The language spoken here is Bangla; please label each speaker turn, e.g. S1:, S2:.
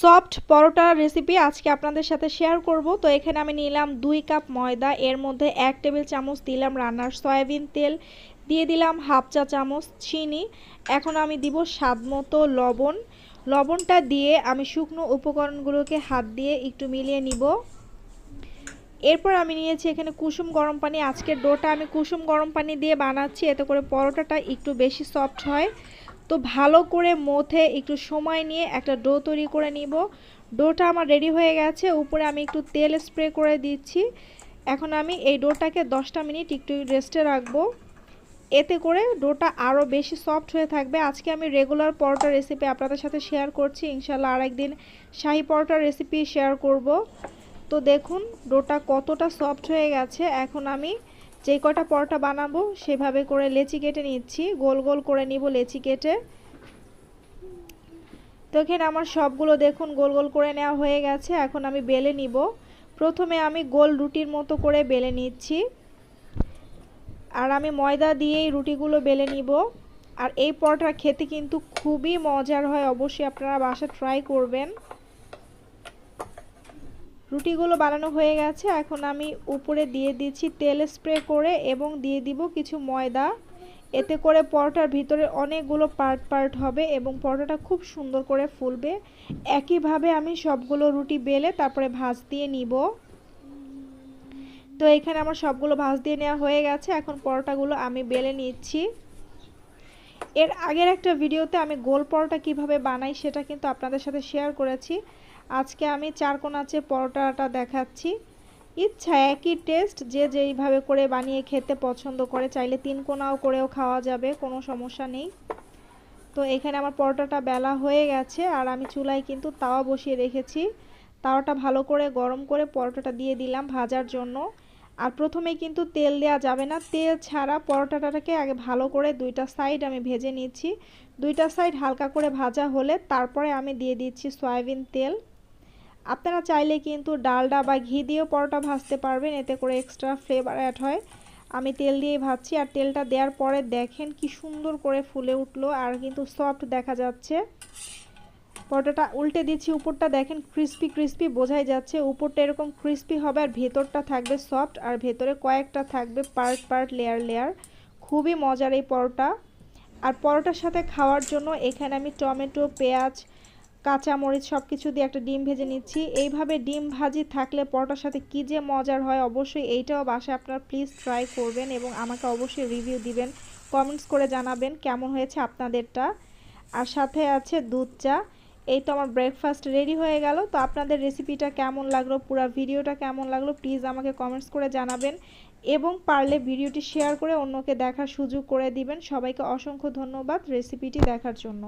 S1: সফট পরোটার রেসিপি আজকে আপনাদের সাথে শেয়ার করব। তো এখানে আমি নিলাম 2 কাপ ময়দা, এর মধ্যে 1 টেবিল চামচ দিলাম রান্নার সয়াবিন তেল, দিয়ে দিলাম হাফ চা চামচ চিনি। এখন আমি দিব স্বাদমতো লবণ। লবণটা দিয়ে আমি শুকনো উপকরণগুলোকে হাত দিয়ে একটু মিলিয়ে নিব। এরপর আমি নিয়েছি এখানে কুসুম গরম পানি। আজকের ডোটা আমি কুসুম গরম পানি দিয়ে বানাচ্ছি, এতে করে পরোটাটা একটু বেশি সফট হয়। তো ভালো করে মথে একটু সময় নিয়ে একটা ডো তৈরি করে নিব। ডোটা আমার রেডি হয়ে গেছে, উপরে আমি একটু তেল স্প্রে করে দিচ্ছি। এখন আমি এই ডোটাকে 10টা মিনিট একটু রেস্টে রাখবো, এতে করে ডোটা আরও বেশি সফট হয়ে থাকবে। আজকে আমি রেগুলার পরোটার রেসিপি আপনাদের সাথে শেয়ার করছি, ইনশাল্লাহ আরেকদিন শাহি পরোটার রেসিপি শেয়ার করব। তো দেখুন ডোটা কতটা সফট হয়ে গেছে। এখন আমি যে কটা পরোটা বানাবো সেভাবে করে লেচি কেটে নিচ্ছি, গোল গোল করে নিব লেচি কেটে। তো এখানে আমার সবগুলো দেখুন গোল গোল করে নেওয়া হয়ে গেছে। এখন আমি বেলে নিব। প্রথমে আমি গোল রুটির মতো করে বেলে নিচ্ছি, আর আমি ময়দা দিয়েই রুটিগুলো বেলে নিব। আর এই পরোটা খেতে কিন্তু খুবই মজার হয়, অবশ্যই আপনারা বাসায় ট্রাই করবেন। রুটিগুলো বানানো হয়ে গেছে, এখন আমি উপরে দিয়ে দিচ্ছি তেল স্প্রে করে এবং দিয়ে দিব কিছু ময়দা। এতে করে পরোটার ভিতরে অনেকগুলো পার্ট পার্ট হবে এবং পরোটাটা খুব সুন্দর করে ফুলবে। একইভাবে আমি সবগুলো রুটি বেলে তারপরে ভাঁজ দিয়ে নিব। তো এখানে আমার সবগুলো ভাঁজ দিয়ে নেওয়া হয়ে গেছে, এখন পরোটাগুলো আমি বেলে নিচ্ছি। এর আগের একটা ভিডিওতে আমি গোল পরোটা কিভাবে বানাই সেটা কিন্তু আপনাদের সাথে শেয়ার করেছি। আজকে আমি চারকোনাচে পরোটাটা দেখাচ্ছি। ইচ্ছা একই টেস্ট, যে যেইভাবে করে বানিয়ে খেতে পছন্দ করে, চাইলে 3 কোনাও করেও খাওয়া যাবে, কোনো সমস্যা নেই। তো এখানে আমার পরোটাটা বেলা হয়ে গেছে, আর আমি চুলায় কিন্তু তাওয়া বসিয়ে রেখেছি। তাওয়াটা ভালো করে গরম করে পরোটাটা দিয়ে দিলাম ভাজার জন্য। আর প্রথমেই কিন্তু তেল দেওয়া যাবে না, তেল ছাড়া পরোটাটাকে আগে ভালো করে দুইটা সাইড আমি ভেজে নিচ্ছি। দুইটা সাইড হালকা করে ভাজা হলে তারপরে আমি দিয়ে দিচ্ছি সয়াবিন তেল। আপনারা চাইলে কিন্তু ডালডা বা ঘি দিয়েও পরোটা ভাজতে পারবেন, এতে করে এক্সট্রা ফ্লেভার অ্যাড হয়। আমি তেল দিয়েই ভাজছি, আর তেলটা দেওয়ার পরে দেখেন কি সুন্দর করে ফুলে উঠলো, আর কিন্তু সফট দেখা যাচ্ছে। পরোটাটা উল্টে দিচ্ছি, উপরটা দেখেন ক্রিস্পি ক্রিস্পি বোঝাই যাচ্ছে। উপরটা এরকম ক্রিস্পি হবে আর ভেতরটা থাকবে সফট, আর ভেতরে কয়েকটা থাকবে পার্ট পার্ট লেয়ার লেয়ার। খুবই মজার এই পরোটা। আর পরোটার সাথে খাওয়ার জন্য এখানে আমি টমেটো, পেঁয়াজ, কাঁচামরিচ সব কিছু দিয়ে একটা ডিম ভেজে নিচ্ছি। এইভাবে ডিম ভাজি থাকলে পরোটার সাথে কী যে মজার হয়, অবশ্যই এইটাও বাসায় আপনারা প্লিজ ট্রাই করবেন এবং আমাকে অবশ্যই রিভিউ দিবেন, কমেন্টস করে জানাবেন কেমন হয়েছে আপনাদেরটা। আর সাথে আছে দুধ চা। এই তো আমার ব্রেকফাস্ট রেডি হয়ে গেল। তো আপনাদের রেসিপিটা কেমন লাগলো, পুরো ভিডিওটা কেমন লাগলো প্লিজ আমাকে কমেন্টস করে জানাবেন, এবং পারলে ভিডিওটি শেয়ার করে অন্যকে দেখার সুযোগ করে দিবেন। সবাইকে অসংখ্য ধন্যবাদ রেসিপিটি দেখার জন্য।